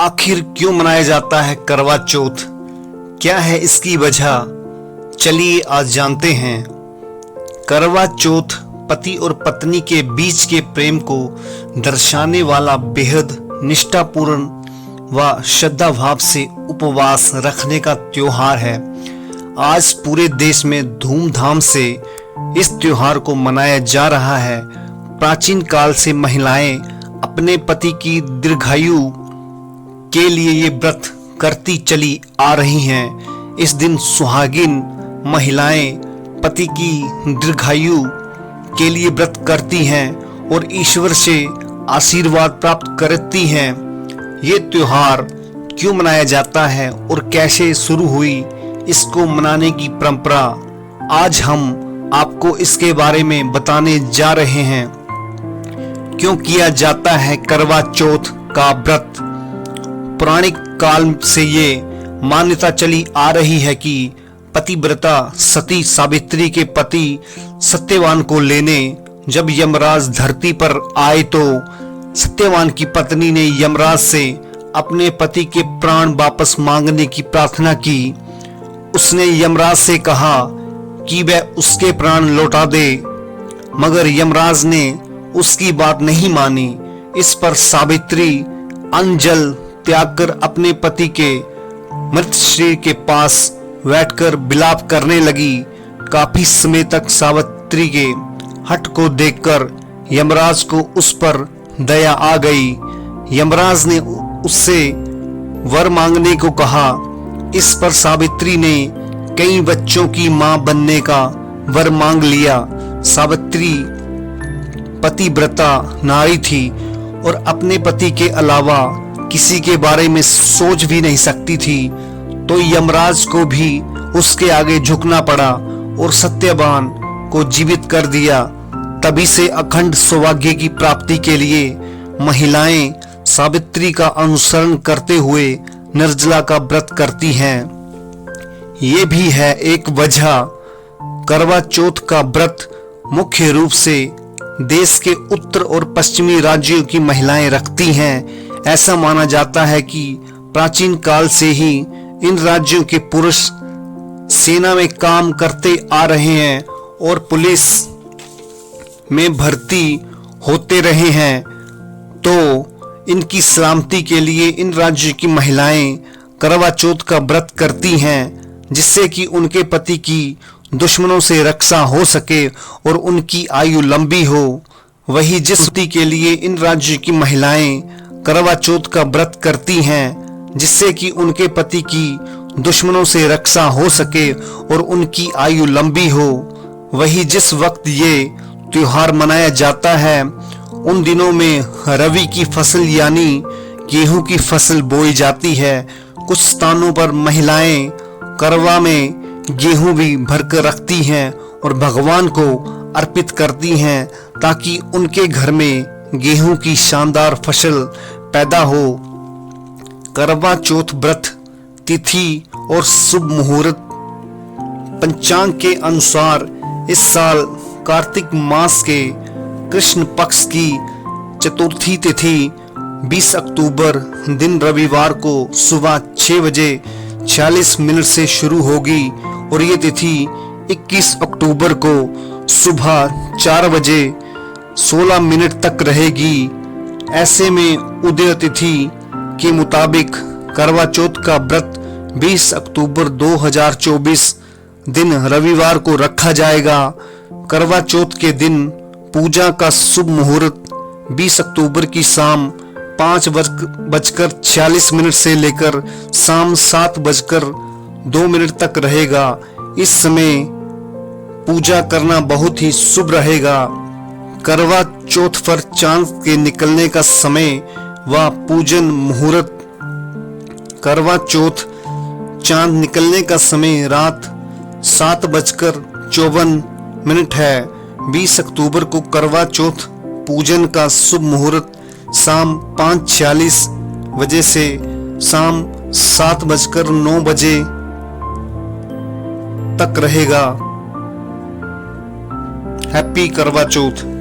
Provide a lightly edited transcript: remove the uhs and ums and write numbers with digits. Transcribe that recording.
आखिर क्यों मनाया जाता है करवा चौथ? क्या है इसकी वजह? चलिए आज जानते हैं। करवा चौथ पति और पत्नी के बीच के प्रेम को दर्शाने वाला बेहद निष्ठापूर्ण व श्रद्धा भाव से उपवास रखने का त्योहार है। आज पूरे देश में धूमधाम से इस त्योहार को मनाया जा रहा है। प्राचीन काल से महिलाएं अपने पति की दीर्घायु के लिए ये व्रत करती चली आ रही हैं। इस दिन सुहागिन महिलाएं पति की दीर्घायु के लिए व्रत करती हैं और ईश्वर से आशीर्वाद प्राप्त करती हैं। ये त्योहार क्यों मनाया जाता है और कैसे शुरू हुई इसको मनाने की परंपरा, आज हम आपको इसके बारे में बताने जा रहे हैं। क्यों किया जाता है करवा चौथ का व्रत? पौराणिक काल से ये मान्यता चली आ रही है कि पतिव्रता सती सावित्री के पति सत्यवान को लेने जब यमराज धरती पर आए तो सत्यवान की पत्नी ने यमराज से अपने पति के प्राण वापस मांगने की प्रार्थना की। उसने यमराज से कहा कि वह उसके प्राण लौटा दे, मगर यमराज ने उसकी बात नहीं मानी। इस पर सावित्री अन्न जल त्याग कर अपने पति के मृत शरीर के पास बैठकर विलाप करने लगी। काफी समय तक सावित्री के हठ को देखकर यमराज को उस पर दया आ गई। यमराज ने उससे वर मांगने को कहा। इस पर सावित्री ने कई बच्चों की मां बनने का वर मांग लिया। सावित्री पतिव्रता नारी थी और अपने पति के अलावा किसी के बारे में सोच भी नहीं सकती थी, तो यमराज को भी उसके आगे झुकना पड़ा और सत्यवान को जीवित कर दिया। तभी से अखंड सौभाग्य की प्राप्ति के लिए महिलाएं सावित्री का अनुसरण करते हुए निर्जला का व्रत करती हैं। ये भी है एक वजह। करवा चौथ का व्रत मुख्य रूप से देश के उत्तर और पश्चिमी राज्यों की महिलाएं रखती हैं। ऐसा माना जाता है कि प्राचीन काल से ही इन राज्यों के पुरुष सेना में काम करते आ रहे हैं और पुलिस में भर्ती होते रहे हैं, तो इनकी सलामती के लिए इन राज्यों की महिलाएं करवा चौथ का व्रत करती हैं, जिससे कि उनके पति की दुश्मनों से रक्षा हो सके और उनकी आयु लंबी हो। वही जिस के लिए इन राज्यों की महिलाएं करवा चौथ का व्रत करती हैं, जिससे कि उनके पति की दुश्मनों से रक्षा हो सके और उनकी आयु लंबी हो। वही जिस वक्त ये त्योहार मनाया जाता है, उन दिनों में रबी की फसल यानी गेहूं की फसल बोई जाती है। कुछ स्थानों पर महिलाएं करवा में गेहूं भी भरकर रखती हैं और भगवान को अर्पित करती हैं, ताकि उनके घर में गेहूं की शानदार फसल पैदा हो। करवा चौथ व्रत तिथि और शुभ मुहूर्त। पंचांग के अनुसार इस साल कार्तिक मास के कृष्ण पक्ष की चतुर्थी तिथि 20 अक्टूबर दिन रविवार को सुबह 6 बजे 46 मिनट से शुरू होगी और ये तिथि 21 अक्टूबर को सुबह 4 बजे 16 मिनट तक रहेगी। ऐसे में उदय तिथि के मुताबिक करवा चौथ का व्रत 20 अक्टूबर 2024 दिन रविवार को रखा जाएगा। करवा चौथ के दिन पूजा का शुभ मुहूर्त 20 अक्टूबर की शाम 5:46 से लेकर शाम 7:02 तक रहेगा। इस समय पूजा करना बहुत ही शुभ रहेगा। करवा चौथ पर चांद के निकलने का समय व पूजन मुहूर्त। करवा चौथ चांद निकलने का समय रात 7:54 है। 20 अक्टूबर को करवा चौथ पूजन का शुभ मुहूर्त शाम 5:46 बजे से शाम 7:09 तक रहेगा। हैप्पी करवा चौथ।